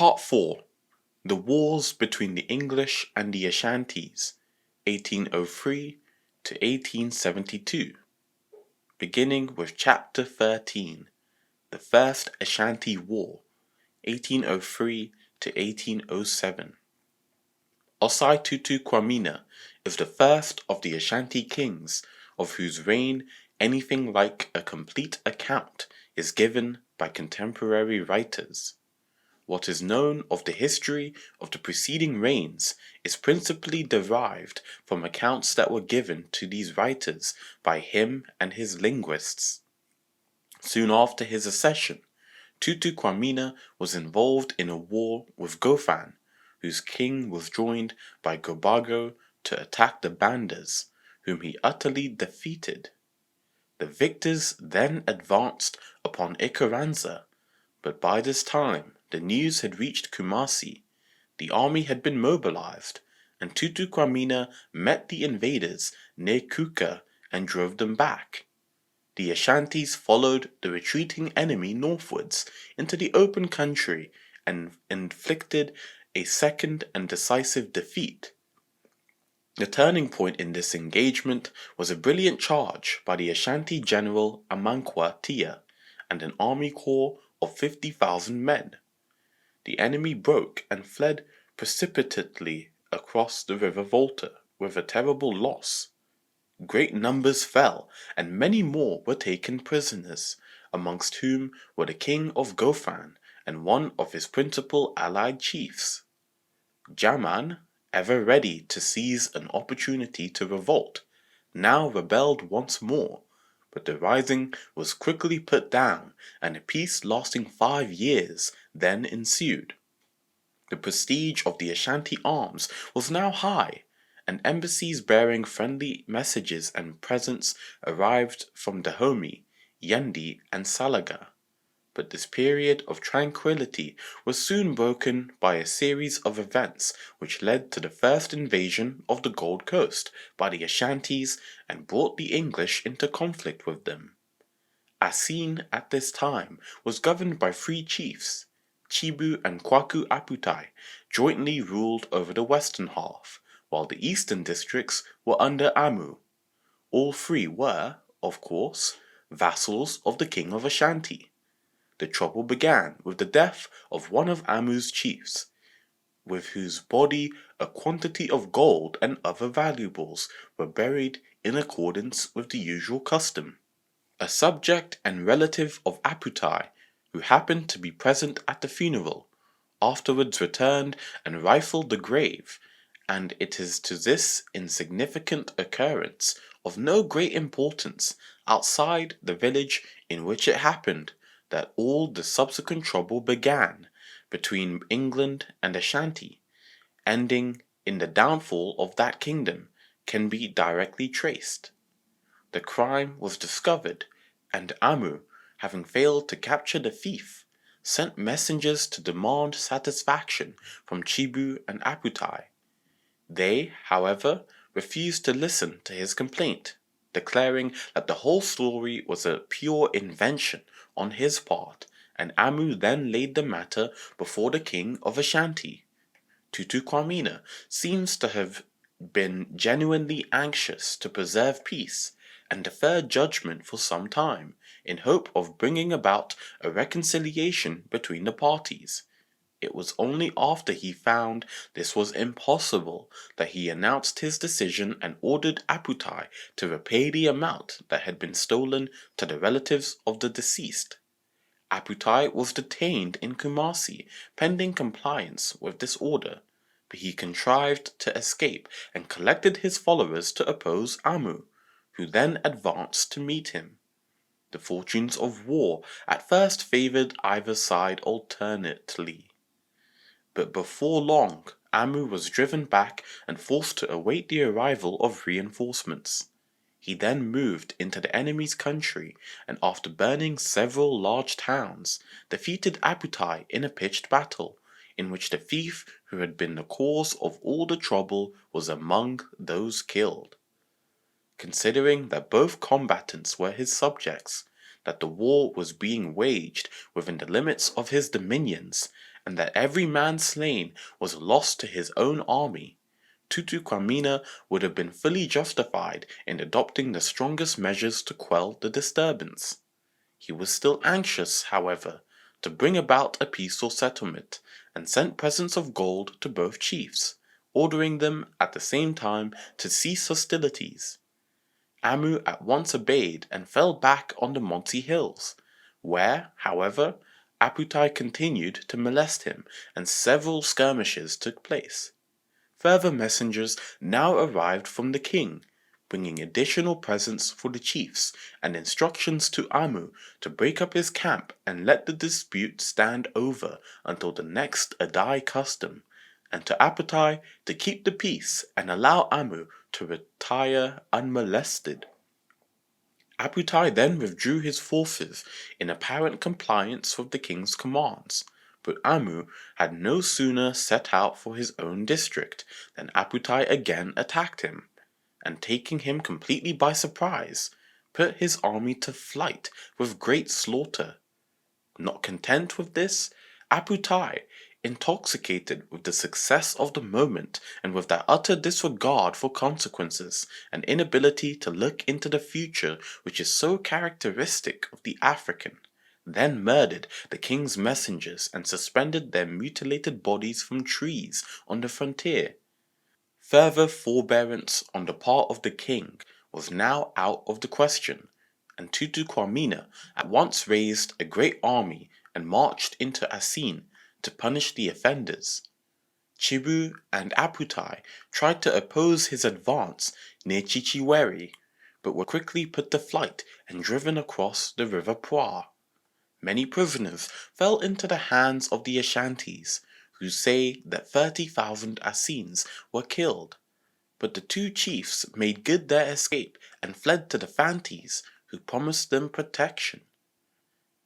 Part 4. The Wars between the English and the Ashantis, 1803 to 1872. Beginning with Chapter 13, the First Ashanti War, 1803 to 1807. Osei Tutu Kwamina is the first of the Ashanti kings, of whose reign anything like a complete account is given by contemporary writers. What is known of the history of the preceding reigns is principally derived from accounts that were given to these writers by him and his linguists. Soon after his accession, Tutu Kwamina was involved in a war with Gofan, whose king was joined by Gobago to attack the Bandas, whom he utterly defeated. The victors then advanced upon Ikaranza, but by this time the news had reached Kumasi. The army had been mobilized, and Tutu Kwamina met the invaders near Kuka and drove them back. The Ashantis followed the retreating enemy northwards into the open country and inflicted a second and decisive defeat. The turning point in this engagement was a brilliant charge by the Ashanti general Amankwa Tia and an army corps of 50,000 men. The enemy broke and fled precipitately across the river Volta with a terrible loss. Great numbers fell, and many more were taken prisoners, amongst whom were the king of Gofan and one of his principal allied chiefs. Jaman, ever ready to seize an opportunity to revolt, now rebelled once more, but the rising was quickly put down, and a peace lasting 5 years then ensued. The prestige of the Ashanti arms was now high, and embassies bearing friendly messages and presents arrived from Dahomey, Yendi, and Salaga. But this period of tranquility was soon broken by a series of events which led to the first invasion of the Gold Coast by the Ashantis and brought the English into conflict with them. Asin at this time was governed by 3 chiefs. Chibu and Kwaku Aputai jointly ruled over the western half, while the eastern districts were under Amu. All 3 were, of course, vassals of the king of Ashanti. The trouble began with the death of one of Amu's chiefs, with whose body a quantity of gold and other valuables were buried in accordance with the usual custom. A subject and relative of Aputai, who happened to be present at the funeral, afterwards returned and rifled the grave, and it is to this insignificant occurrence, of no great importance outside the village in which it happened, that all the subsequent trouble began between England and Ashanti, ending in the downfall of that kingdom, can be directly traced. The crime was discovered, and Amu, having failed to capture the thief, sent messengers to demand satisfaction from Chibu and Aputai. They, however, refused to listen to his complaint, declaring that the whole story was a pure invention on his part, and Amu then laid the matter before the king of Ashanti. Tutu Kwamina seems to have been genuinely anxious to preserve peace, and deferred judgment for some time, in hope of bringing about a reconciliation between the parties. It was only after he found this was impossible that he announced his decision and ordered Aputai to repay the amount that had been stolen to the relatives of the deceased. Aputai was detained in Kumasi pending compliance with this order, but he contrived to escape and collected his followers to oppose Amu, who then advanced to meet him. The fortunes of war at first favored either side alternately, but before long Amu was driven back and forced to await the arrival of reinforcements. He then moved into the enemy's country, and after burning several large towns, defeated Aputai in a pitched battle, in which the thief who had been the cause of all the trouble was among those killed. Considering that both combatants were his subjects, that the war was being waged within the limits of his dominions, and that every man slain was lost to his own army, Tutu Kwamina would have been fully justified in adopting the strongest measures to quell the disturbance. He was still anxious, however, to bring about a peaceful settlement, and sent presents of gold to both chiefs, ordering them at the same time to cease hostilities. Amu at once obeyed and fell back on the Monty Hills, where, however, Aputai continued to molest him, and several skirmishes took place. Further messengers now arrived from the king, bringing additional presents for the chiefs and instructions to Amu to break up his camp and let the dispute stand over until the next Adai custom, and to Aputai to keep the peace and allow Amu to retire unmolested. Aputai then withdrew his forces in apparent compliance with the king's commands, but Amu had no sooner set out for his own district than Aputai again attacked him, and taking him completely by surprise, put his army to flight with great slaughter. Not content with this, Aputai, intoxicated with the success of the moment and with that utter disregard for consequences and inability to look into the future which is so characteristic of the African, then murdered the king's messengers and suspended their mutilated bodies from trees on the frontier. Further forbearance on the part of the king was now out of the question, and Tutu Kwamina at once raised a great army and marched into Asin to punish the offenders. Chibu and Aputai tried to oppose his advance near Chichiweri, but were quickly put to flight and driven across the river Pwa. Many prisoners fell into the hands of the Ashantis, who say that 30,000 Asins were killed. But the two chiefs made good their escape and fled to the Fantis, who promised them protection.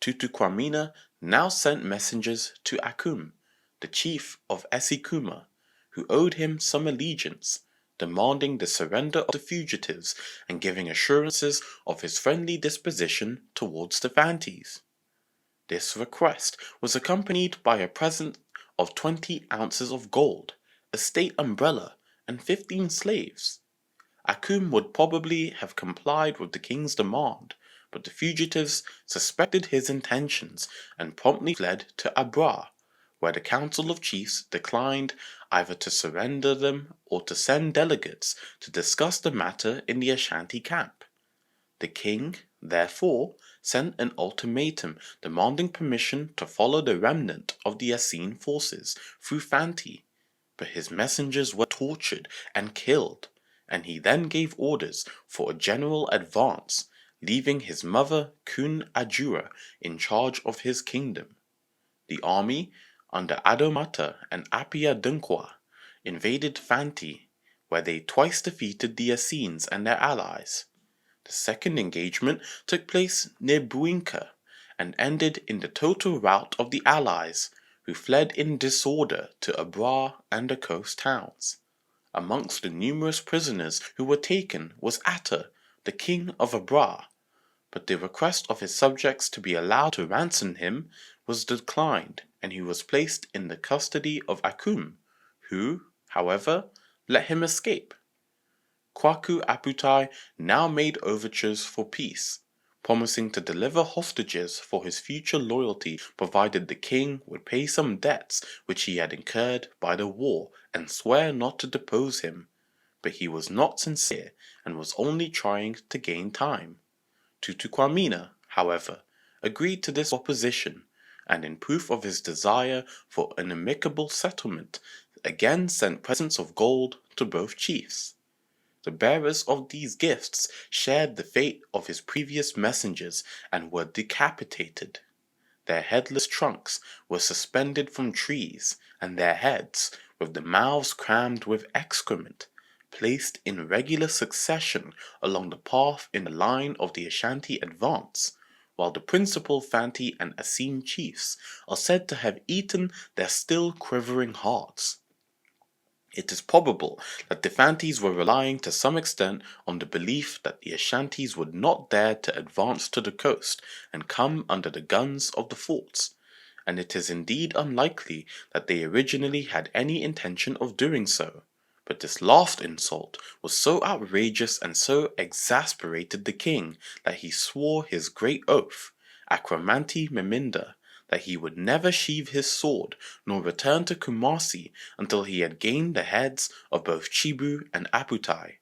Tutu Kwamina now sent messengers to Akum, the chief of Esikuma, who owed him some allegiance, demanding the surrender of the fugitives and giving assurances of his friendly disposition towards the Fantis. This request was accompanied by a present of 20 ounces of gold, a state umbrella, and 15 slaves. Akum would probably have complied with the king's demand, but the fugitives suspected his intentions and promptly fled to Abra, where the council of chiefs declined either to surrender them or to send delegates to discuss the matter in the Ashanti camp. The king, therefore, sent an ultimatum demanding permission to follow the remnant of the Asin forces through Fanti, but his messengers were tortured and killed, and he then gave orders for a general advance, leaving his mother Kun Ajura in charge of his kingdom. The army, under Adomata and Apia Dunkwa, invaded Fanti, where they twice defeated the Asins and their allies. The second engagement took place near Buinka, and ended in the total rout of the allies, who fled in disorder to Abra and the coast towns. Amongst the numerous prisoners who were taken was Atta, the king of Abra, but the request of his subjects to be allowed to ransom him was declined, and he was placed in the custody of Akum, who, however, let him escape. Kwaku Aputai now made overtures for peace, promising to deliver hostages for his future loyalty provided the king would pay some debts which he had incurred by the war and swear not to depose him. But he was not sincere and was only trying to gain time. Tutu Kwamina, however, agreed to this opposition, and in proof of his desire for an amicable settlement, again sent presents of gold to both chiefs. The bearers of these gifts shared the fate of his previous messengers and were decapitated. Their headless trunks were suspended from trees, and their heads, with the mouths crammed with excrement, placed in regular succession along the path in the line of the Ashanti advance, while the principal Fanti and Asin chiefs are said to have eaten their still quivering hearts. It is probable that the Fantis were relying to some extent on the belief that the Ashantis would not dare to advance to the coast and come under the guns of the forts, and it is indeed unlikely that they originally had any intention of doing so. But this last insult was so outrageous and so exasperated the king that he swore his great oath, Acramanti Meminda, that he would never sheathe his sword nor return to Kumasi until he had gained the heads of both Chibu and Aputai.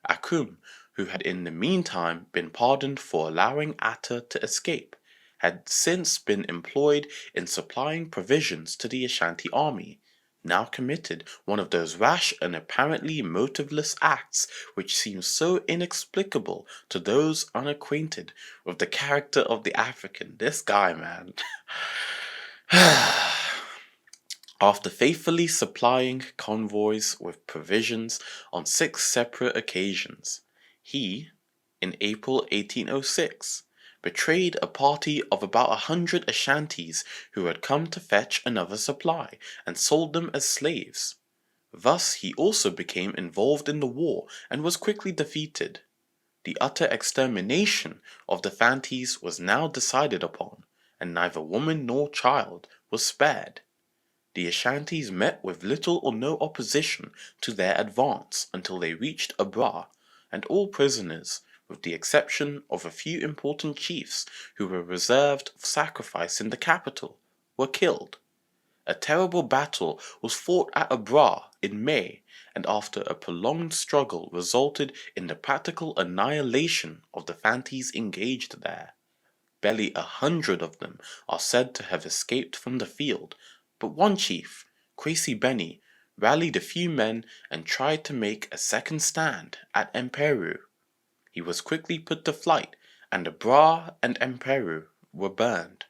Akum, who had in the meantime been pardoned for allowing Atta to escape, had since been employed in supplying provisions to the Ashanti army, now committed one of those rash and apparently motiveless acts which seem so inexplicable to those unacquainted with the character of the African. This guy, man. After faithfully supplying convoys with provisions on 6 separate occasions, he, in April 1806, betrayed a party of about 100 Ashantis who had come to fetch another supply, and sold them as slaves. Thus he also became involved in the war and was quickly defeated. The utter extermination of the Fantis was now decided upon, and neither woman nor child was spared. The Ashantis met with little or no opposition to their advance until they reached Abra, and all prisoners, with the exception of a few important chiefs who were reserved for sacrifice in the capital, were killed. A terrible battle was fought at Abra in May, and after a prolonged struggle resulted in the practical annihilation of the Fantis engaged there. Barely 100 of them are said to have escaped from the field, but one chief, Kwesi Beni, rallied a few men and tried to make a second stand at Emperu. He was quickly put to flight, and Abra and Emperu were burned.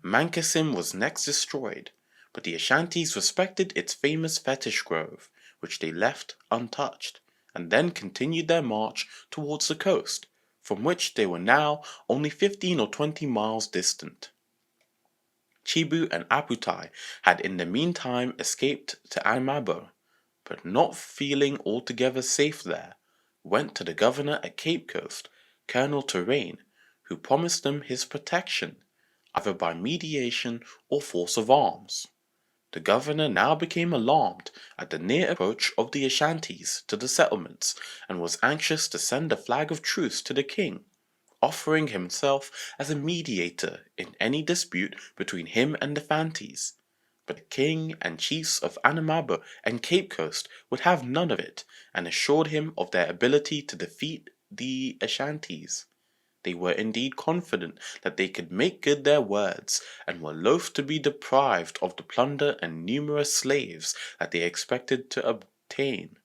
Mankasim was next destroyed, but the Ashantis respected its famous fetish grove, which they left untouched, and then continued their march towards the coast, from which they were now only 15 or 20 miles distant. Chibu and Aputai had in the meantime escaped to Amabo, but not feeling altogether safe there, went to the governor at Cape Coast, Colonel Terrain, who promised them his protection, either by mediation or force of arms. The governor now became alarmed at the near approach of the Ashantis to the settlements, and was anxious to send a flag of truce to the king, offering himself as a mediator in any dispute between him and the Fantis. But the king and chiefs of Anamabo and Cape Coast would have none of it, and assured him of their ability to defeat the Ashantis. They were indeed confident that they could make good their words, and were loath to be deprived of the plunder and numerous slaves that they expected to obtain.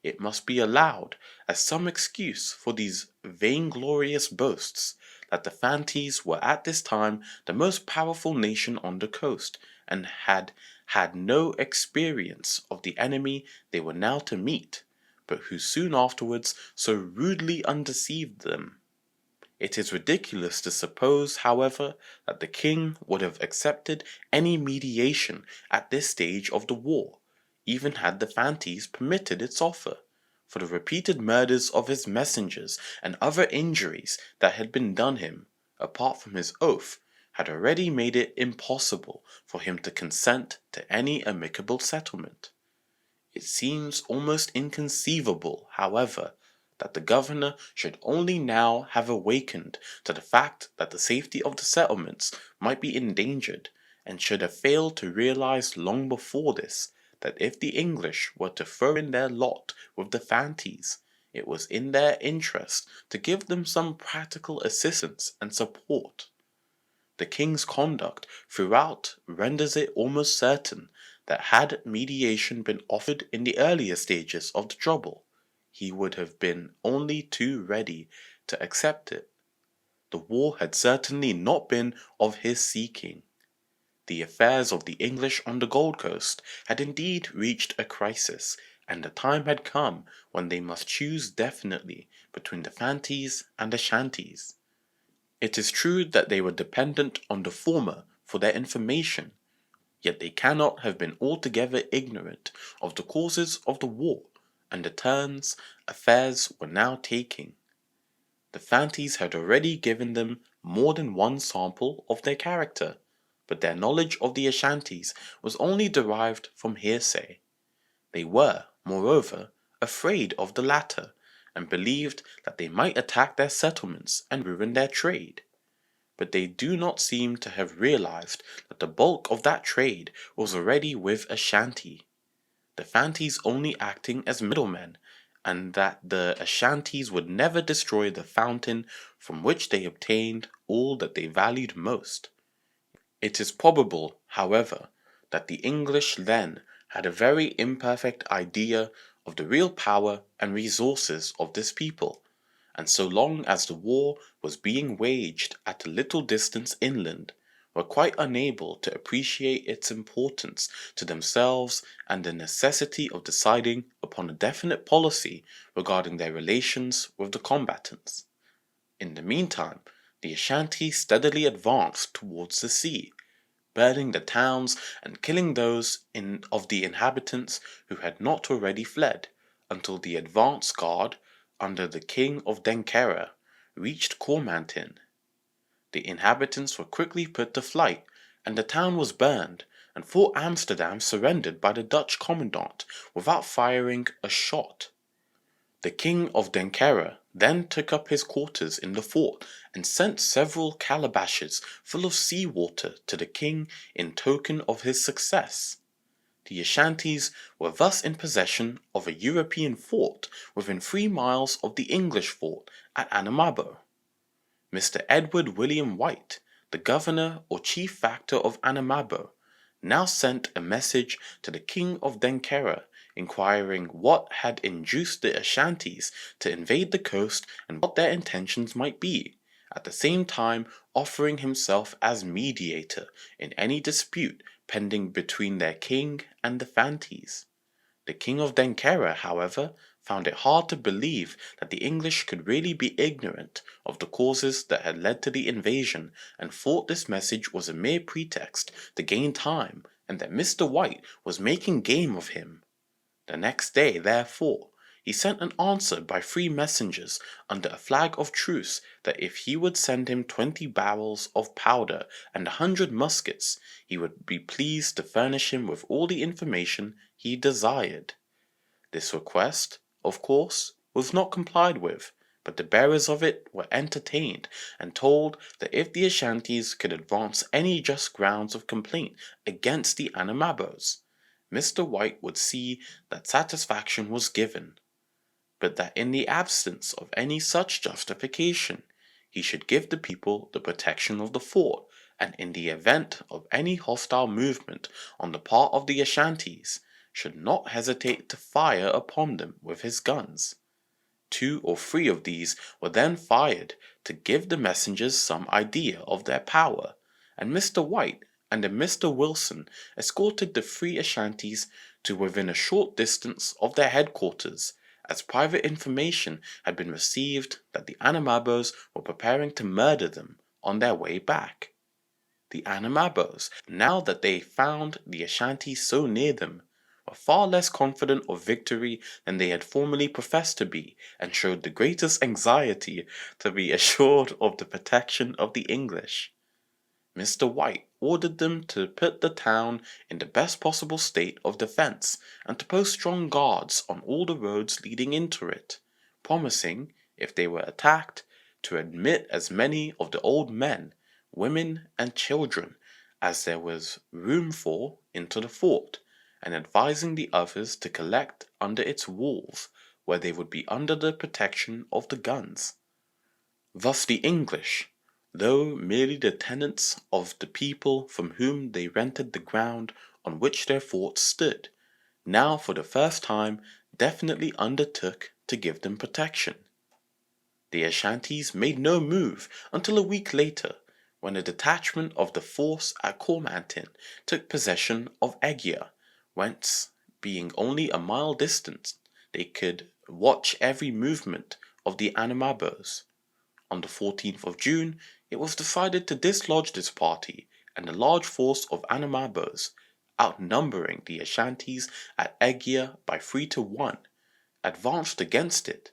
It must be allowed, as some excuse for these vainglorious boasts, that the Fantis were at this time the most powerful nation on the coast, and had had no experience of the enemy they were now to meet, but who soon afterwards so rudely undeceived them. It is ridiculous to suppose, however, that the king would have accepted any mediation at this stage of the war, even had the Fantis permitted its offer, for the repeated murders of his messengers and other injuries that had been done him, apart from his oath, had already made it impossible for him to consent to any amicable settlement. It seems almost inconceivable, however, that the governor should only now have awakened to the fact that the safety of the settlements might be endangered, and should have failed to realize long before this that if the English were to throw in their lot with the Fantis, it was in their interest to give them some practical assistance and support. The king's conduct throughout renders it almost certain that had mediation been offered in the earlier stages of the trouble, he would have been only too ready to accept it. The war had certainly not been of his seeking. The affairs of the English on the Gold Coast had indeed reached a crisis, and the time had come when they must choose definitely between the Fantis and Ashantis. It is true that they were dependent on the former for their information, yet they cannot have been altogether ignorant of the causes of the war and the turns affairs were now taking. The Fantis had already given them more than one sample of their character. but their knowledge of the Ashantis was only derived from hearsay. They were, moreover, afraid of the latter, and believed that they might attack their settlements and ruin their trade. But they do not seem to have realized that the bulk of that trade was already with Ashanti, the Fantis only acting as middlemen, and that the Ashantis would never destroy the fountain from which they obtained all that they valued most. It is probable, however, that the English then had a very imperfect idea of the real power and resources of this people, and so long as the war was being waged at a little distance inland, were quite unable to appreciate its importance to themselves and the necessity of deciding upon a definite policy regarding their relations with the combatants. In the meantime, the Ashanti steadily advanced towards the sea, burning the towns and killing those of the inhabitants who had not already fled, until the advance guard, under the king of Denkera, reached Cormantin. The inhabitants were quickly put to flight, and the town was burned, and Fort Amsterdam surrendered by the Dutch commandant without firing a shot. The king of Denkera then took up his quarters in the fort and sent several calabashes full of sea water to the king in token of his success. The Ashantis were thus in possession of a European fort within 3 miles of the English fort at Anamabo. Mr. Edward William White, the governor or chief factor of Anamabo, now sent a message to the king of Denkera inquiring what had induced the Ashantis to invade the coast and what their intentions might be, at the same time offering himself as mediator in any dispute pending between their king and the Fantis. The king of Denkera, however, found it hard to believe that the English could really be ignorant of the causes that had led to the invasion, and thought this message was a mere pretext to gain time, and that Mr. White was making game of him. The next day, therefore, he sent an answer by 3 messengers under a flag of truce that if he would send him 20 barrels of powder and 100 muskets, he would be pleased to furnish him with all the information he desired. This request, of course, was not complied with, but the bearers of it were entertained and told that if the Ashantis could advance any just grounds of complaint against the Anamabos, Mr. White would see that satisfaction was given, but that in the absence of any such justification, he should give the people the protection of the fort, and in the event of any hostile movement on the part of the Ashantis, should not hesitate to fire upon them with his guns. 2 or 3 of these were then fired to give the messengers some idea of their power, and Mr. White and a Mr. Wilson escorted the 3 Ashantis to within a short distance of their headquarters, as private information had been received that the Anamabos were preparing to murder them on their way back. The Anamabos, now that they found the Ashantis so near them, were far less confident of victory than they had formerly professed to be, and showed the greatest anxiety to be assured of the protection of the English. Mr. White ordered them to put the town in the best possible state of defense, and to post strong guards on all the roads leading into it, promising, if they were attacked, to admit as many of the old men, women, and children as there was room for into the fort, and advising the others to collect under its walls, where they would be under the protection of the guns. Thus the English, though merely the tenants of the people from whom they rented the ground on which their fort stood, now for the first time definitely undertook to give them protection. The Ashantis made no move until a week later, when a detachment of the force at Cormantin took possession of Egia, whence, being only a mile distant, they could watch every movement of the Anamabos. On the 14th of June, it was decided to dislodge this party, and a large force of Anamabos, outnumbering the Ashantis at Egia by 3 to 1, advanced against it.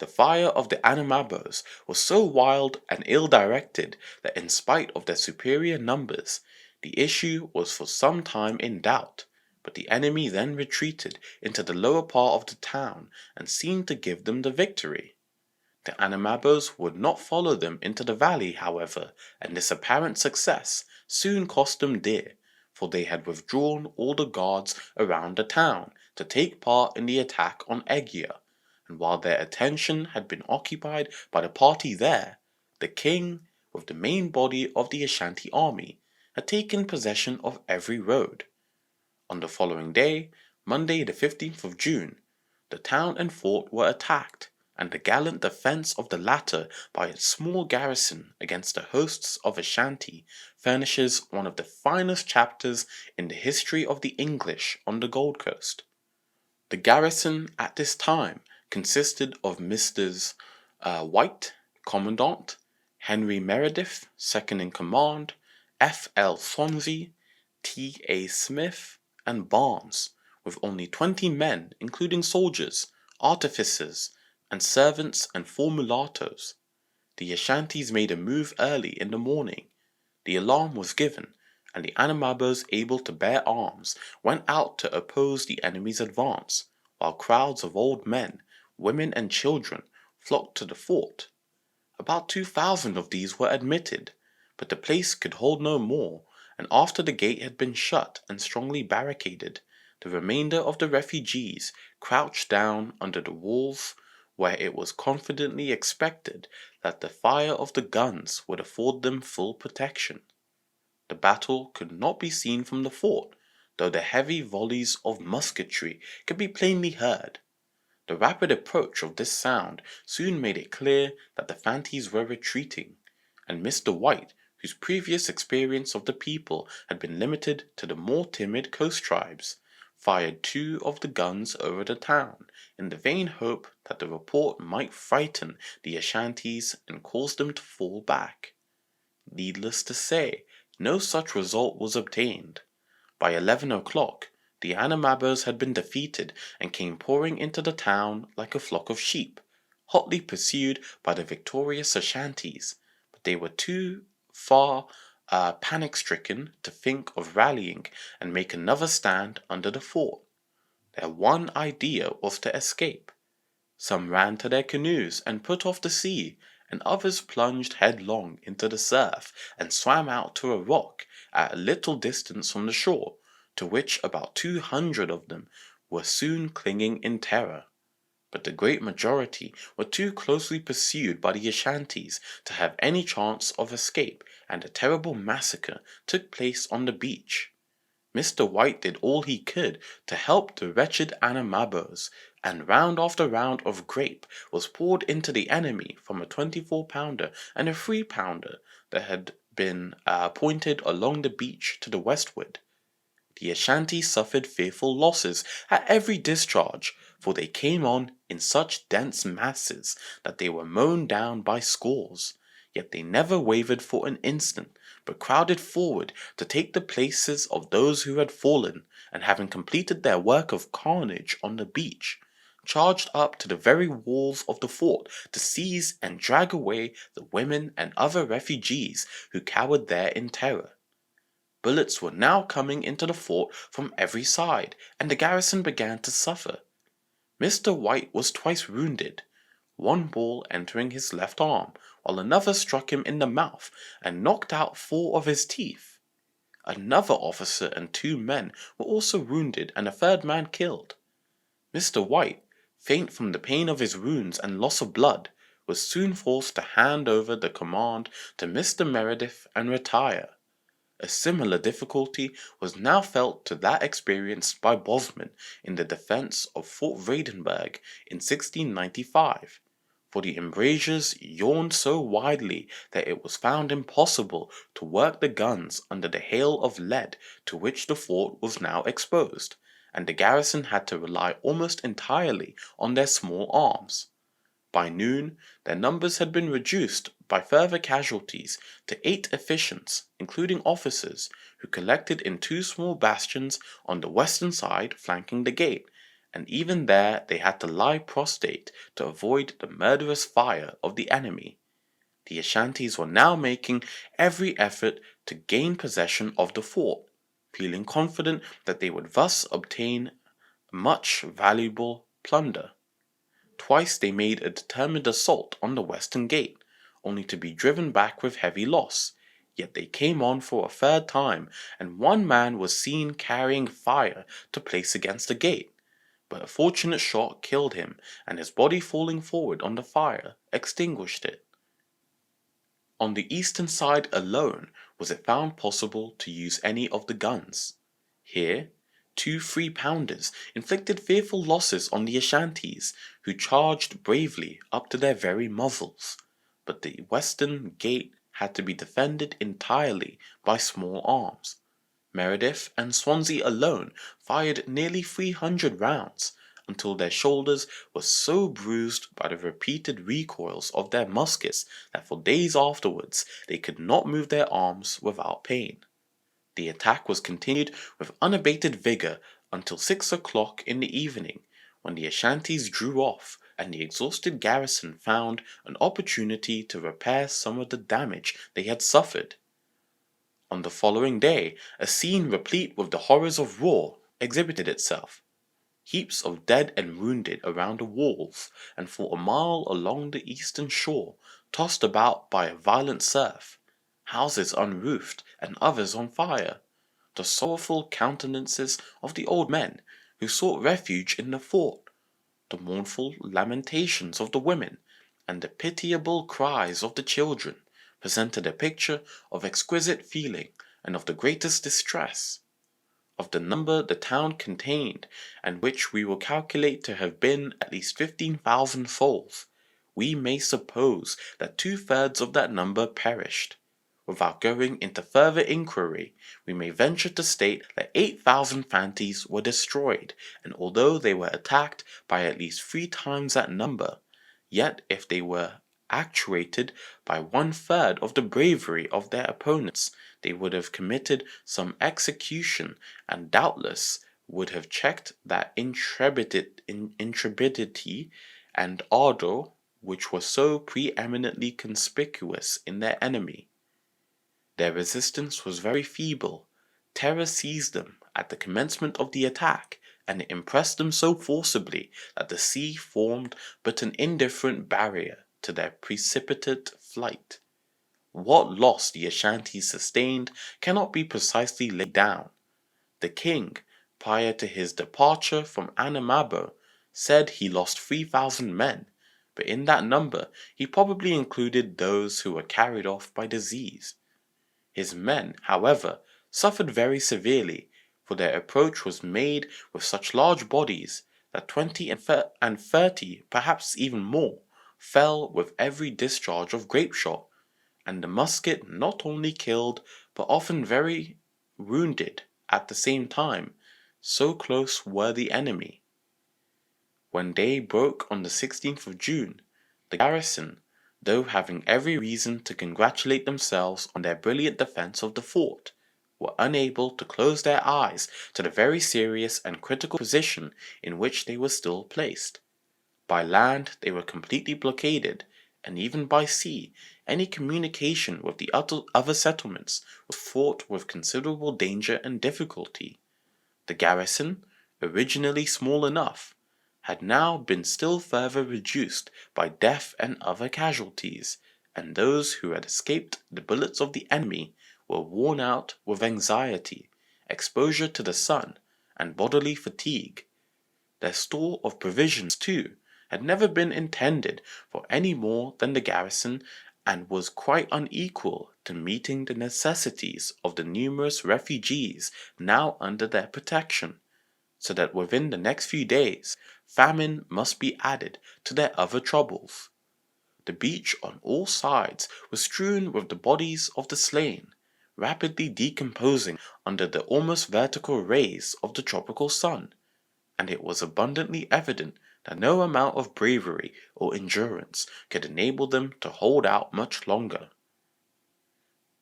The fire of the Anamabos was so wild and ill-directed that in spite of their superior numbers, the issue was for some time in doubt, but the enemy then retreated into the lower part of the town and seemed to give them the victory. The Anamabos would not follow them into the valley, however, and this apparent success soon cost them dear, for they had withdrawn all the guards around the town to take part in the attack on Egia, and while their attention had been occupied by the party there, the king, with the main body of the Ashanti army, had taken possession of every road. On the following day, Monday the 15th of June, the town and fort were attacked, and the gallant defence of the latter by its small garrison against the hosts of Ashanti furnishes one of the finest chapters in the history of the English on the Gold Coast. The garrison at this time consisted of Messrs. White, Commandant, Henry Meredith, second in command, F. L. Swansea, T. A. Smith, and Barnes, with only 20 men, including soldiers, artificers, and servants and 4 mulattoes. The Ashantis made a move early in the morning. The alarm was given, and the Anamabos able to bear arms went out to oppose the enemy's advance, while crowds of old men, women, and children flocked to the fort. About 2,000 of these were admitted, but the place could hold no more, and after the gate had been shut and strongly barricaded, the remainder of the refugees crouched down under the walls, where it was confidently expected that the fire of the guns would afford them full protection. The battle could not be seen from the fort, though the heavy volleys of musketry could be plainly heard. The rapid approach of this sound soon made it clear that the Fantis were retreating, and Mr. White, whose previous experience of the people had been limited to the more timid coast tribes, fired 2 of the guns over the town, in the vain hope that the report might frighten the Ashantis and cause them to fall back. Needless to say, no such result was obtained. By 11 o'clock, the Anamabos had been defeated and came pouring into the town like a flock of sheep, hotly pursued by the victorious Ashantis, but they were too far panic-stricken to think of rallying and make another stand under the fort. Their one idea was to escape. Some ran to their canoes and put off to sea, and others plunged headlong into the surf and swam out to a rock at a little distance from the shore, to which about 200 of them were soon clinging in terror. But the great majority were too closely pursued by the Ashantis to have any chance of escape, and a terrible massacre took place on the beach. Mr. White did all he could to help the wretched Anamabos, and round after round of grape was poured into the enemy from a 24-pounder and a 3-pounder that had been pointed along the beach to the westward. The Ashantis suffered fearful losses at every discharge, for they came on in such dense masses that they were mown down by scores, yet they never wavered for an instant, but crowded forward to take the places of those who had fallen, and having completed their work of carnage on the beach, charged up to the very walls of the fort to seize and drag away the women and other refugees who cowered there in terror. Bullets were now coming into the fort from every side, and the garrison began to suffer. Mr. White was twice wounded, one ball entering his left arm, while another struck him in the mouth and knocked out 4 of his teeth. Another officer and 2 men were also wounded, and a 3rd man killed. Mr. White, faint from the pain of his wounds and loss of blood, was soon forced to hand over the command to Mr. Meredith and retire. A similar difficulty was now felt to that experienced by Bosman in the defence of Fort Vredenburg in 1695, for the embrasures yawned so widely that it was found impossible to work the guns under the hail of lead to which the fort was now exposed, and the garrison had to rely almost entirely on their small arms. By noon, their numbers had been reduced by further casualties to 8 efficients, including officers, who collected in 2 small bastions on the western side flanking the gate, and even there they had to lie prostrate to avoid the murderous fire of the enemy. The Ashantis were now making every effort to gain possession of the fort, feeling confident that they would thus obtain much valuable plunder. Twice they made a determined assault on the western gate, only to be driven back with heavy loss. Yet they came on for a third time, and one man was seen carrying fire to place against the gate, but a fortunate shot killed him, and his body falling forward on the fire extinguished it. On the eastern side alone was it found possible to use any of the guns. Here, 2 3-pounders inflicted fearful losses on the Ashantis, who charged bravely up to their very muzzles, but the western gate had to be defended entirely by small arms. Meredith and Swansea alone fired nearly 300 rounds, until their shoulders were so bruised by the repeated recoils of their muskets that for days afterwards they could not move their arms without pain. The attack was continued with unabated vigour until 6 o'clock in the evening, when the Ashantis drew off and the exhausted garrison found an opportunity to repair some of the damage they had suffered. On the following day, a scene replete with the horrors of war exhibited itself. Heaps of dead and wounded around the walls, and for a mile along the eastern shore, tossed about by a violent surf, houses unroofed and others on fire, the sorrowful countenances of the old men who sought refuge in the fort, the mournful lamentations of the women, and the pitiable cries of the children, presented a picture of exquisite feeling and of the greatest distress. Of the number the town contained, and which we will calculate to have been at least 15,000 souls, we may suppose that 2/3 of that number perished. Without going into further inquiry, we may venture to state that 8,000 Fantis were destroyed, and although they were attacked by at least 3 times that number, yet if they were actuated by 1/3 of the bravery of their opponents, they would have committed some execution, and doubtless would have checked that intrepidity and ardour which were so preeminently conspicuous in their enemy. Their resistance was very feeble. Terror seized them at the commencement of the attack, and it impressed them so forcibly that the sea formed but an indifferent barrier to their precipitate flight. What loss the Ashantis sustained cannot be precisely laid down. The king, prior to his departure from Anamabo, said he lost 3,000 men, but in that number he probably included those who were carried off by disease. His men, however, suffered very severely, for their approach was made with such large bodies that 20 and 30, perhaps even more, fell with every discharge of grape shot, and the musket not only killed but often very wounded at the same time, so close were the enemy. When day broke on the 16th of June, the garrison, though having every reason to congratulate themselves on their brilliant defence of the fort, were unable to close their eyes to the very serious and critical position in which they were still placed. By land they were completely blockaded, and even by sea any communication with the other settlements was fraught with considerable danger and difficulty. The garrison, originally small enough, had now been still further reduced by death and other casualties, and those who had escaped the bullets of the enemy were worn out with anxiety, exposure to the sun, and bodily fatigue. Their store of provisions, too, had never been intended for any more than the garrison, and was quite unequal to meeting the necessities of the numerous refugees now under their protection, so that within the next few days famine must be added to their other troubles. The beach on all sides was strewn with the bodies of the slain, rapidly decomposing under the almost vertical rays of the tropical sun, and it was abundantly evident that no amount of bravery or endurance could enable them to hold out much longer.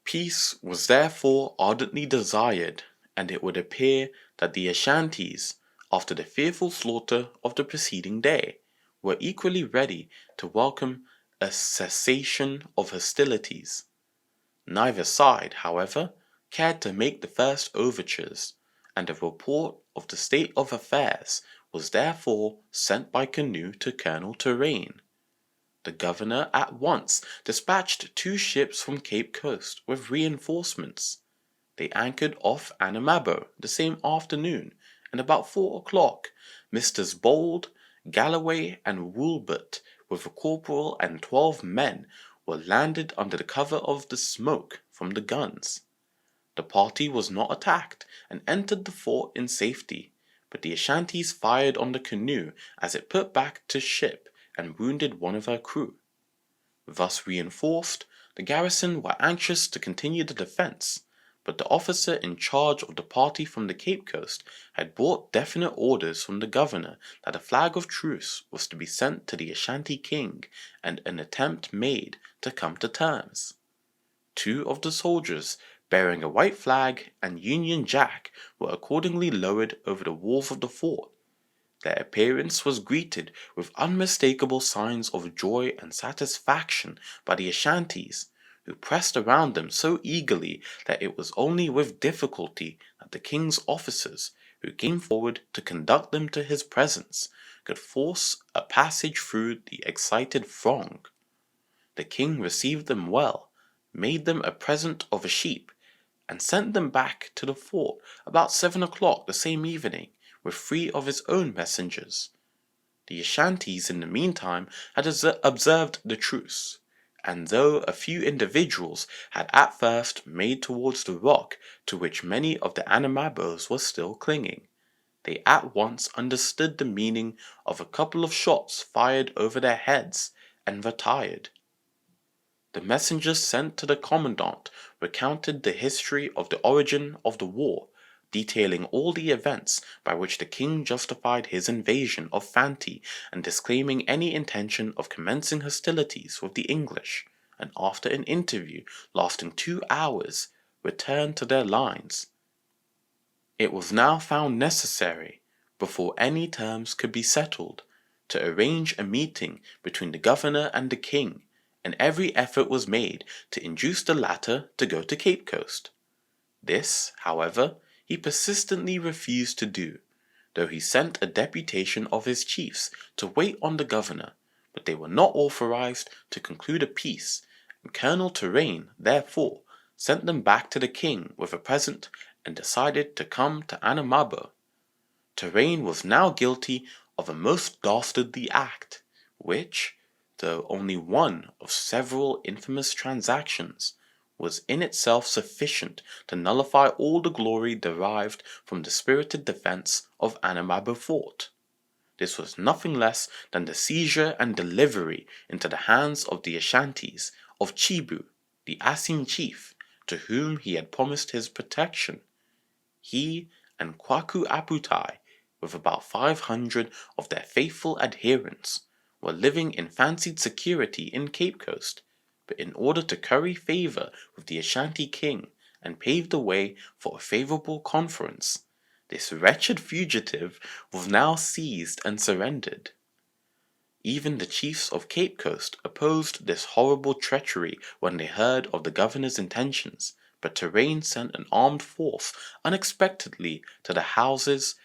Peace was therefore ardently desired, and it would appear that the Ashantis, after the fearful slaughter of the preceding day, were equally ready to welcome a cessation of hostilities. Neither side, however, cared to make the first overtures, and a report of the state of affairs was therefore sent by canoe to Colonel Terrain. The governor at once dispatched 2 ships from Cape Coast with reinforcements. They anchored off Anamabo the same afternoon, and about 4 o'clock, Messrs. Bold, Galloway, and Woolbert, with a corporal and 12 men, were landed under the cover of the smoke from the guns. The party was not attacked, and entered the fort in safety, but the Ashantis fired on the canoe as it put back to ship and wounded one of her crew. Thus reinforced, the garrison were anxious to continue the defense, but the officer in charge of the party from the Cape Coast had brought definite orders from the governor that a flag of truce was to be sent to the Ashanti king and an attempt made to come to terms. 2 of the soldiers bearing a white flag and Union Jack were accordingly lowered over the walls of the fort. Their appearance was greeted with unmistakable signs of joy and satisfaction by the Ashantis, who pressed around them so eagerly that it was only with difficulty that the king's officers, who came forward to conduct them to his presence, could force a passage through the excited throng. The king received them well, made them a present of a sheep, and sent them back to the fort about 7 o'clock the same evening, with 3 of his own messengers. The Ashantis in the meantime had observed the truce, and though a few individuals had at first made towards the rock to which many of the Anamabos were still clinging, they at once understood the meaning of a couple of shots fired over their heads, and retired. The messengers sent to the commandant recounted the history of the origin of the war, detailing all the events by which the king justified his invasion of Fanti and disclaiming any intention of commencing hostilities with the English, and after an interview lasting 2 hours, returned to their lines. It was now found necessary, before any terms could be settled, to arrange a meeting between the governor and the king, and every effort was made to induce the latter to go to Cape Coast. This, however, he persistently refused to do, though he sent a deputation of his chiefs to wait on the governor, but they were not authorized to conclude a peace, and Colonel Terrain, therefore, sent them back to the king with a present and decided to come to Anamabo. Terrain was now guilty of a most dastardly act, which, though only one of several infamous transactions, was in itself sufficient to nullify all the glory derived from the spirited defense of Anamabo Fort. This was nothing less than the seizure and delivery into the hands of the Ashantis of Chibu, the Asin chief, to whom he had promised his protection. He and Kwaku Aputai, with about 500 of their faithful adherents, were living in fancied security in Cape Coast, but in order to curry favour with the Ashanti king and pave the way for a favourable conference, this wretched fugitive was now seized and surrendered. Even the chiefs of Cape Coast opposed this horrible treachery when they heard of the governor's intentions, but Terrain sent an armed force unexpectedly to the houses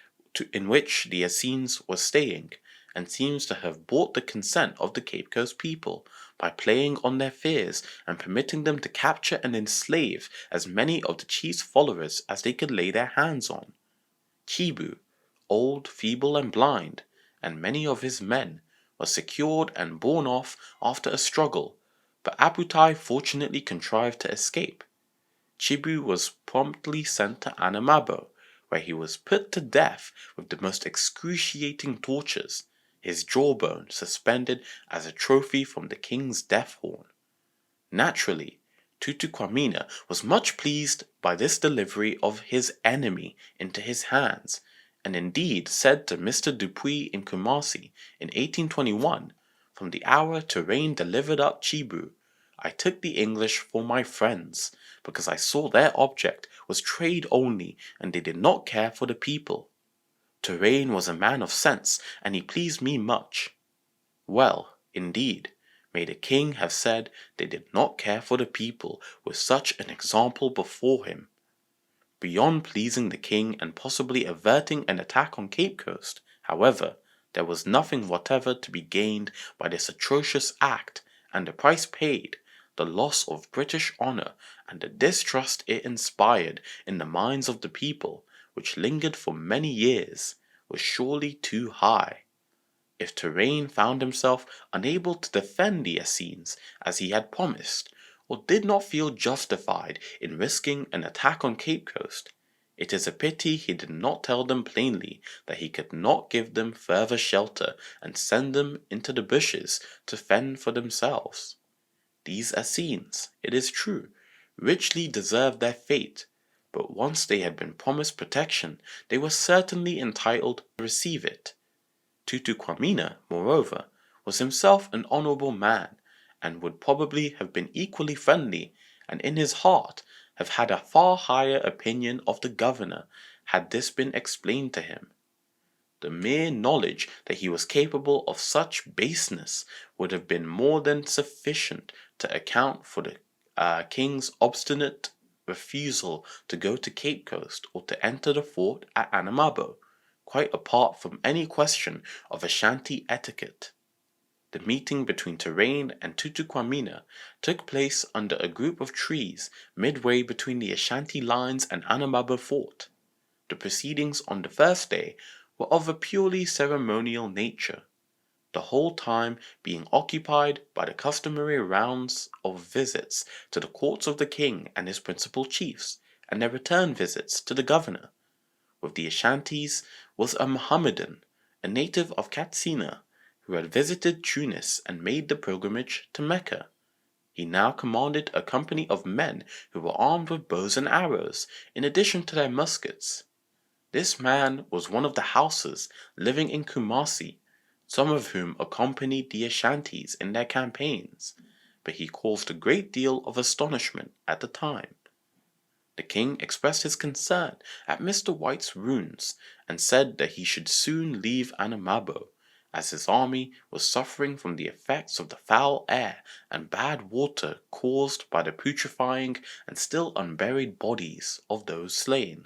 in which the Essenes were staying, and seems to have bought the consent of the Cape Coast people by playing on their fears and permitting them to capture and enslave as many of the chief's followers as they could lay their hands on. Chibu, old, feeble, and blind, and many of his men, were secured and borne off after a struggle, but Aputai fortunately contrived to escape. Chibu was promptly sent to Anamabo, where he was put to death with the most excruciating tortures, his jawbone suspended as a trophy from the king's death horn. Naturally, Tutu Kwamina was much pleased by this delivery of his enemy into his hands, and indeed said to Mr. Dupuy in Kumasi in 1821, "From the hour Terrain delivered up Chibu, I took the English for my friends, because I saw their object was trade only, and they did not care for the people." Terrain was a man of sense, and he pleased me much. Well, indeed, may the king have said they did not care for the people with such an example before him. Beyond pleasing the king and possibly averting an attack on Cape Coast, however, there was nothing whatever to be gained by this atrocious act, and the price paid, the loss of British honour and the distrust it inspired in the minds of the people, which lingered for many years, was surely too high. If Terrain found himself unable to defend the Essenes as he had promised, or did not feel justified in risking an attack on Cape Coast, it is a pity he did not tell them plainly that he could not give them further shelter and send them into the bushes to fend for themselves. These Essenes, it is true, richly deserved their fate, but once they had been promised protection, they were certainly entitled to receive it. Tutu Quamina, moreover, was himself an honourable man, and would probably have been equally friendly, and in his heart have had a far higher opinion of the governor had this been explained to him. The mere knowledge that he was capable of such baseness would have been more than sufficient to account for the king's obstinate refusal to go to Cape Coast or to enter the fort at Anamabo, quite apart from any question of Ashanti etiquette. The meeting between Terrain and Tutu Quamina took place under a group of trees midway between the Ashanti lines and Anamabo fort. The proceedings on the first day were of a purely ceremonial nature, the whole time being occupied by the customary rounds of visits to the courts of the king and his principal chiefs, and their return visits to the governor. With the Ashantis was a Mohammedan, a native of Katsina, who had visited Tunis and made the pilgrimage to Mecca. He now commanded a company of men who were armed with bows and arrows, in addition to their muskets. This man was one of the Hausas living in Kumasi, some of whom accompanied the Ashantis in their campaigns, but he caused a great deal of astonishment at the time. The king expressed his concern at Mr. White's wounds, and said that he should soon leave Anamabo, as his army was suffering from the effects of the foul air and bad water caused by the putrefying and still unburied bodies of those slain.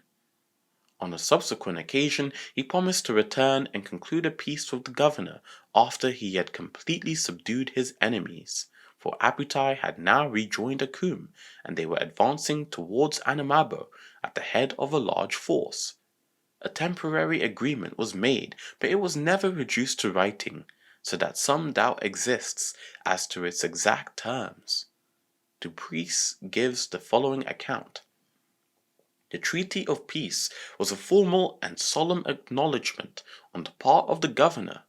On a subsequent occasion he promised to return and conclude a peace with the governor after he had completely subdued his enemies, for Abutai had now rejoined Akum, and they were advancing towards Anamabo at the head of a large force. A temporary agreement was made, but it was never reduced to writing, so that some doubt exists as to its exact terms. Dupuis gives the following account. The treaty of peace was a formal and solemn acknowledgment on the part of the governor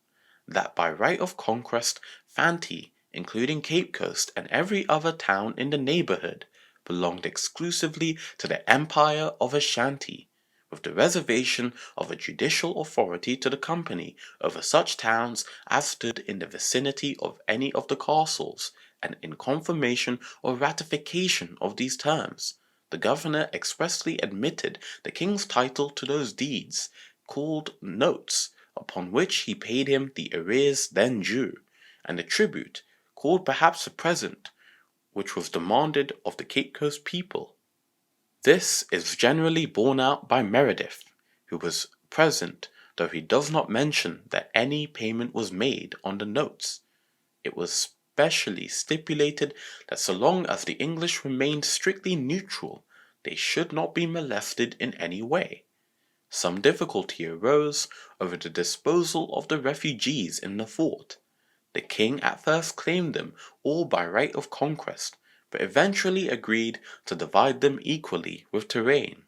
that by right of conquest Fanti, including Cape Coast and every other town in the neighbourhood, belonged exclusively to the Empire of Ashanti, with the reservation of a judicial authority to the company over such towns as stood in the vicinity of any of the castles, and in confirmation or ratification of these terms, the governor expressly admitted the king's title to those deeds, called notes, upon which he paid him the arrears then due, and the tribute, called perhaps a present, which was demanded of the Cape Coast people. This is generally borne out by Meredith, who was present, though he does not mention that any payment was made on the notes. It was specially stipulated that so long as the English remained strictly neutral, they should not be molested in any way. Some difficulty arose over the disposal of the refugees in the fort. The king at first claimed them all by right of conquest, but eventually agreed to divide them equally with Terrain.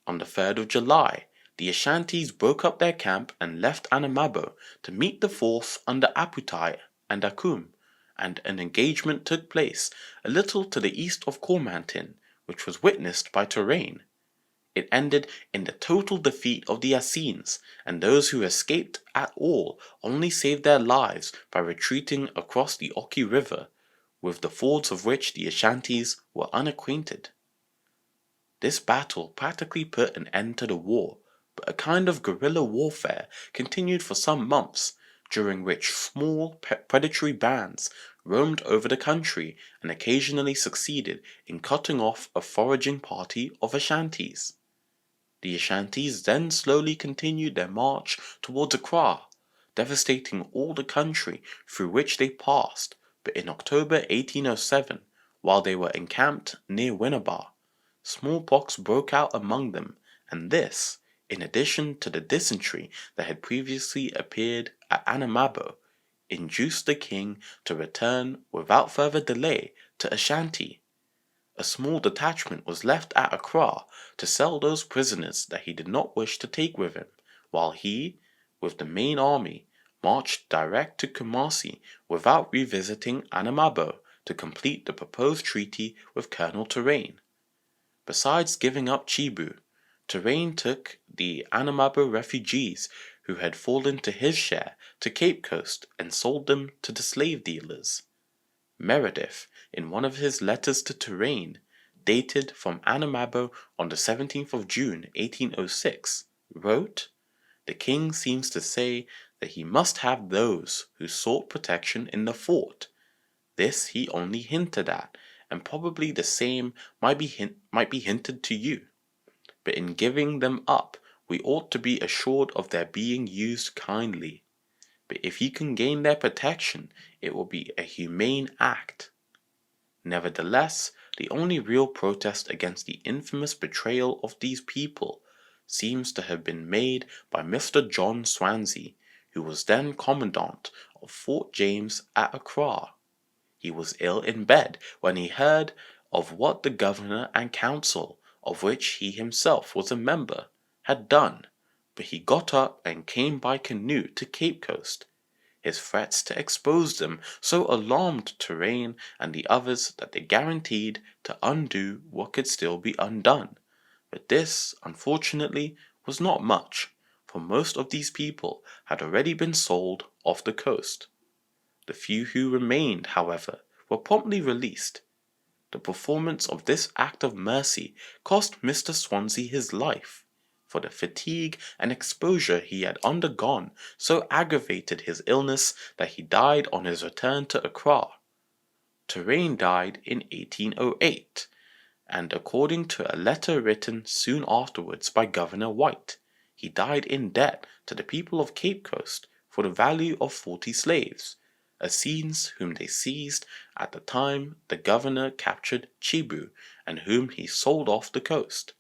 On the 3rd of July, the Ashantis broke up their camp and left Anamabo to meet the force under Abutai and Akum, and an engagement took place a little to the east of Cormantin, which was witnessed by Terrain. It ended in the total defeat of the Essenes, and those who escaped at all only saved their lives by retreating across the Oki River, with the fords of which the Ashantis were unacquainted. This battle practically put an end to the war, but a kind of guerrilla warfare continued for some months, during which small predatory bands roamed over the country and occasionally succeeded in cutting off a foraging party of Ashantis. The Ashantis then slowly continued their march towards Accra, devastating all the country through which they passed, but in October 1807, while they were encamped near Winneba, smallpox broke out among them, and this, in addition to the dysentery that had previously appeared at Anamabo, induced the king to return without further delay to Ashanti. A small detachment was left at Accra to sell those prisoners that he did not wish to take with him, while he, with the main army, marched direct to Kumasi without revisiting Anamabo to complete the proposed treaty with Colonel Terrain. Besides giving up Chibu, Terrain took the Anamabo refugees who had fallen to his share to Cape Coast and sold them to the slave dealers. Meredith, in one of his letters to Terrain, dated from Anamabo on the 17th of June 1806, wrote, "The king seems to say that he must have those who sought protection in the fort. This he only hinted at, and probably the same might be hinted to you. But in giving them up, we ought to be assured of their being used kindly. But if you can gain their protection, it will be a humane act." Nevertheless, the only real protest against the infamous betrayal of these people seems to have been made by Mr. John Swansea, who was then commandant of Fort James at Accra. He was ill in bed when he heard of what the governor and council, of which he himself was a member, had done, but he got up and came by canoe to Cape Coast. His threats to expose them so alarmed Terrain and the others that they guaranteed to undo what could still be undone. But this, unfortunately, was not much, for most of these people had already been sold off the coast. The few who remained, however, were promptly released. The performance of this act of mercy cost Mr. Swansea his life, for the fatigue and exposure he had undergone so aggravated his illness that he died on his return to Accra. Terrain died in 1808, and according to a letter written soon afterwards by Governor White, he died in debt to the people of Cape Coast for the value of 40 slaves, Essenes whom they seized at the time the governor captured Chibu and whom he sold off the coast.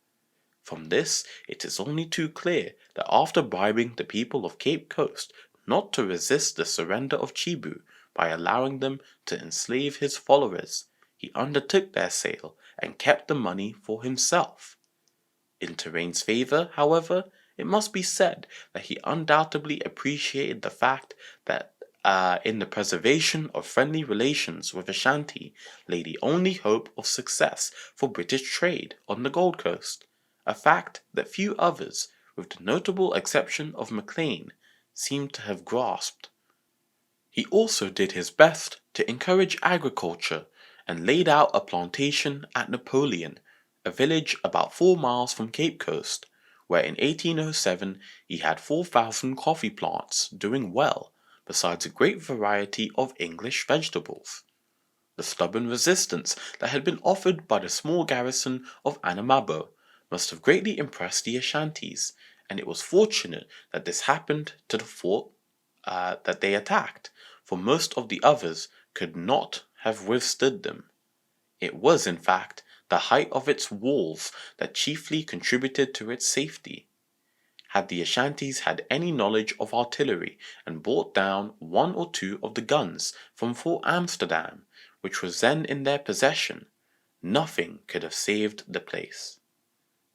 From this it is only too clear that after bribing the people of Cape Coast not to resist the surrender of Chibu by allowing them to enslave his followers, he undertook their sale and kept the money for himself. In Terrain's favor, however, it must be said that he undoubtedly appreciated the fact that in the preservation of friendly relations with Ashanti lay the only hope of success for British trade on the Gold Coast, a fact that few others, with the notable exception of Maclean, seem to have grasped. He also did his best to encourage agriculture and laid out a plantation at Napoleon, a village about 4 miles from Cape Coast, where in 1807 he had 4,000 coffee plants doing well, besides a great variety of English vegetables. The stubborn resistance that had been offered by the small garrison of Anamabo must have greatly impressed the Ashantis, and it was fortunate that this happened to the fort that they attacked, for most of the others could not have withstood them. It was, in fact, the height of its walls that chiefly contributed to its safety. Had the Ashantis had any knowledge of artillery and brought down 1 or 2 of the guns from Fort Amsterdam, which was then in their possession, nothing could have saved the place.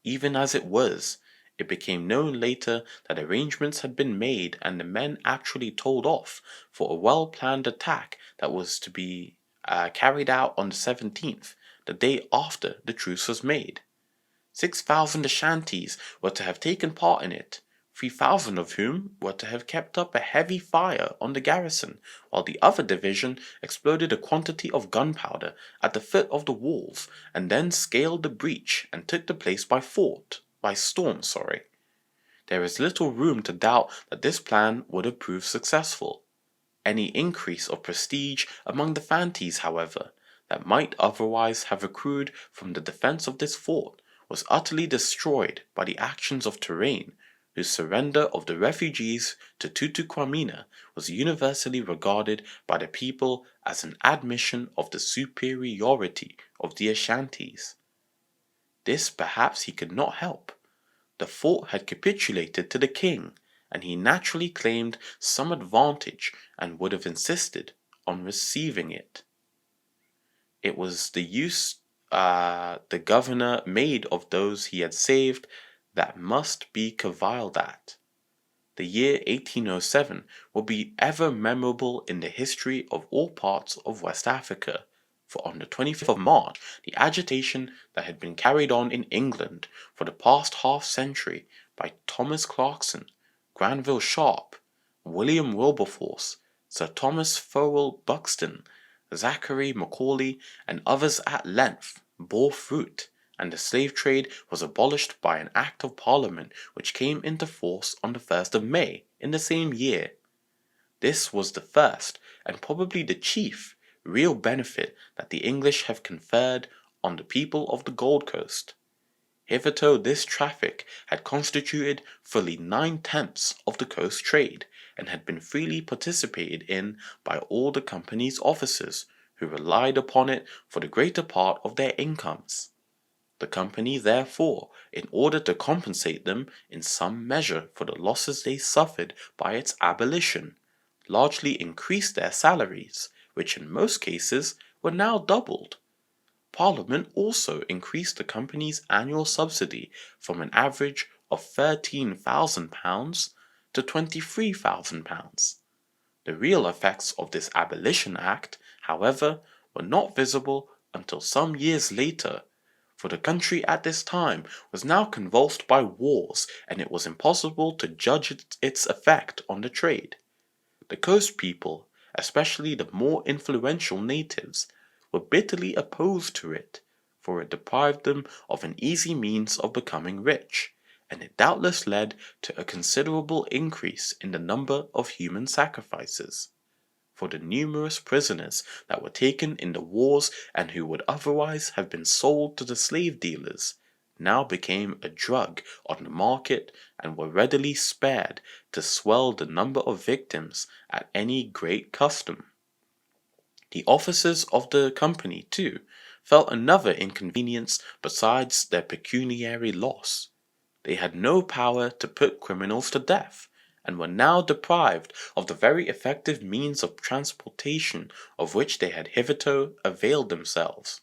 Even as it was, it became known later that arrangements had been made and the men actually told off for a well-planned attack that was to be carried out on the 17th, the day after the truce was made. 6,000 Ashantis were to have taken part in it, 3,000 of whom were to have kept up a heavy fire on the garrison, while the other division exploded a quantity of gunpowder at the foot of the walls and then scaled the breach and took the place by storm. There is little room to doubt that this plan would have proved successful. Any increase of prestige among the Fantis, however, that might otherwise have accrued from the defense of this fort was utterly destroyed by the actions of Turenne, whose surrender of the refugees to Tutuquamina was universally regarded by the people as an admission of the superiority of the Ashantis. This perhaps he could not help. The fort had capitulated to the king, and he naturally claimed some advantage and would have insisted on receiving it. It was the use the governor made of those he had saved that must be cavilled at. The year 1807 will be ever memorable in the history of all parts of West Africa, for on the 25th of March, the agitation that had been carried on in England for the past half-century by Thomas Clarkson, Granville Sharp, William Wilberforce, Sir Thomas Fowell Buxton, Zachary Macaulay, and others at length bore fruit, and the slave trade was abolished by an Act of Parliament which came into force on the 1st of May in the same year. This was the first, and probably the chief, real benefit that the English have conferred on the people of the Gold Coast. Hitherto this traffic had constituted fully 9/10 of the coast trade, and had been freely participated in by all the company's officers, who relied upon it for the greater part of their incomes. The company, therefore, in order to compensate them in some measure for the losses they suffered by its abolition, largely increased their salaries, which in most cases were now doubled. Parliament also increased the company's annual subsidy from an average of £13,000 to £23,000. The real effects of this abolition act, however, were not visible until some years later, for the country at this time was now convulsed by wars, and it was impossible to judge its effect on the trade. The coast people, especially the more influential natives, were bitterly opposed to it, for it deprived them of an easy means of becoming rich, and it doubtless led to a considerable increase in the number of human sacrifices. For the numerous prisoners that were taken in the wars and who would otherwise have been sold to the slave dealers, now became a drug on the market and were readily spared to swell the number of victims at any great custom. The officers of the company, too, felt another inconvenience besides their pecuniary loss. They had no power to put criminals to death, and were now deprived of the very effective means of transportation of which they had hitherto availed themselves.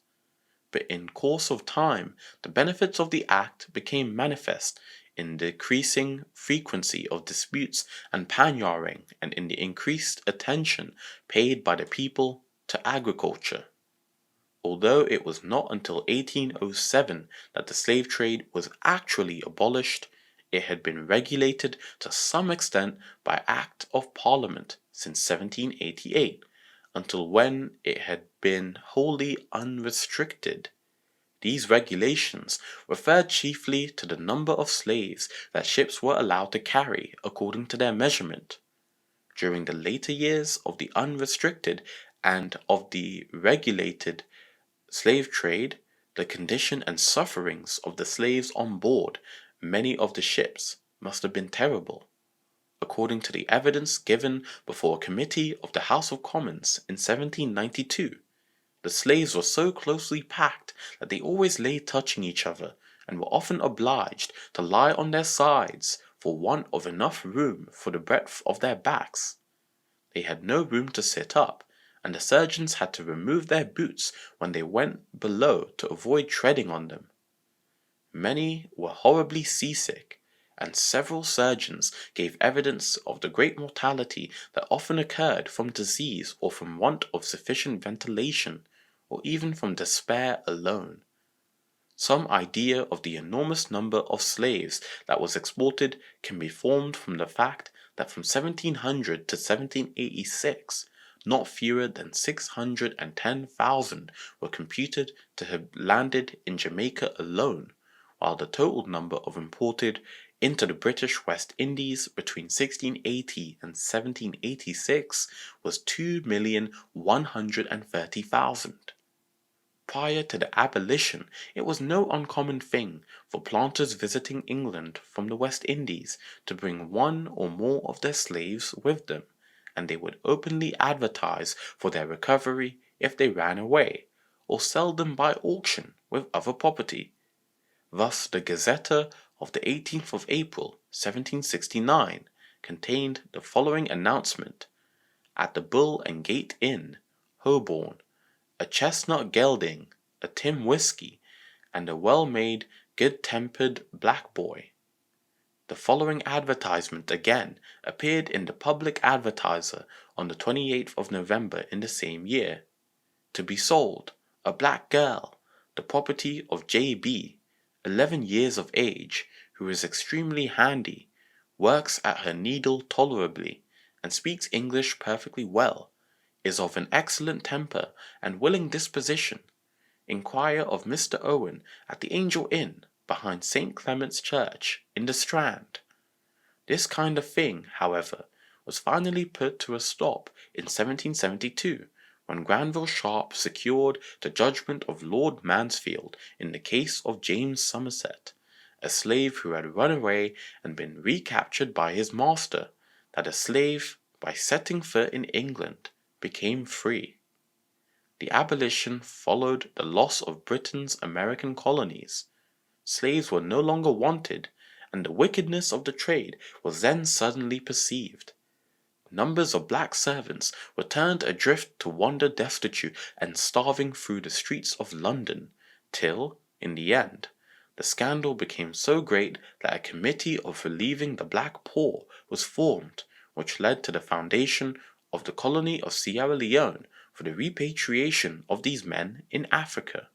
But in course of time the benefits of the act became manifest in the decreasing frequency of disputes and panyaring, and in the increased attention paid by the people to agriculture. Although it was not until 1807 that the slave trade was actually abolished, it had been regulated to some extent by Act of Parliament since 1788, until when it had been wholly unrestricted. These regulations referred chiefly to the number of slaves that ships were allowed to carry according to their measurement. During the later years of the unrestricted and of the regulated slave trade, the condition and sufferings of the slaves on board many of the ships must have been terrible. According to the evidence given before a committee of the House of Commons in 1792, the slaves were so closely packed that they always lay touching each other, and were often obliged to lie on their sides for want of enough room for the breadth of their backs. They had no room to sit up, and the surgeons had to remove their boots when they went below to avoid treading on them. Many were horribly seasick, and several surgeons gave evidence of the great mortality that often occurred from disease or from want of sufficient ventilation, or even from despair alone. Some idea of the enormous number of slaves that was exported can be formed from the fact that from 1700 to 1786, not fewer than 610,000 were computed to have landed in Jamaica alone, while the total number of imported into the British West Indies between 1680 and 1786 was 2,130,000. Prior to the abolition, it was no uncommon thing for planters visiting England from the West Indies to bring one or more of their slaves with them, and they would openly advertise for their recovery if they ran away, or sell them by auction with other property. Thus the Gazette of the 18th of April, 1769, contained the following announcement: "At the Bull and Gate Inn, Holborn, a chestnut gelding, a tin whisky, and a well-made, good-tempered black boy." The following advertisement again appeared in the Public Advertiser on the 28th of November in the same year: "To be sold, a black girl, the property of J.B., 11 years of age, who is extremely handy, works at her needle tolerably, and speaks English perfectly well, is of an excellent temper and willing disposition. Inquire of Mr. Owen at the Angel Inn, behind St. Clement's Church, in the Strand." This kind of thing, however, was finally put to a stop in 1772, when Granville Sharp secured the judgment of Lord Mansfield in the case of James Somerset, a slave who had run away and been recaptured by his master, that a slave, by setting foot in England, became free. The abolition followed the loss of Britain's American colonies. Slaves were no longer wanted, and the wickedness of the trade was then suddenly perceived. Numbers of black servants were turned adrift to wander destitute and starving through the streets of London, till, in the end, the scandal became so great that a committee of relieving the black poor was formed, which led to the foundation of the colony of Sierra Leone for the repatriation of these men in Africa.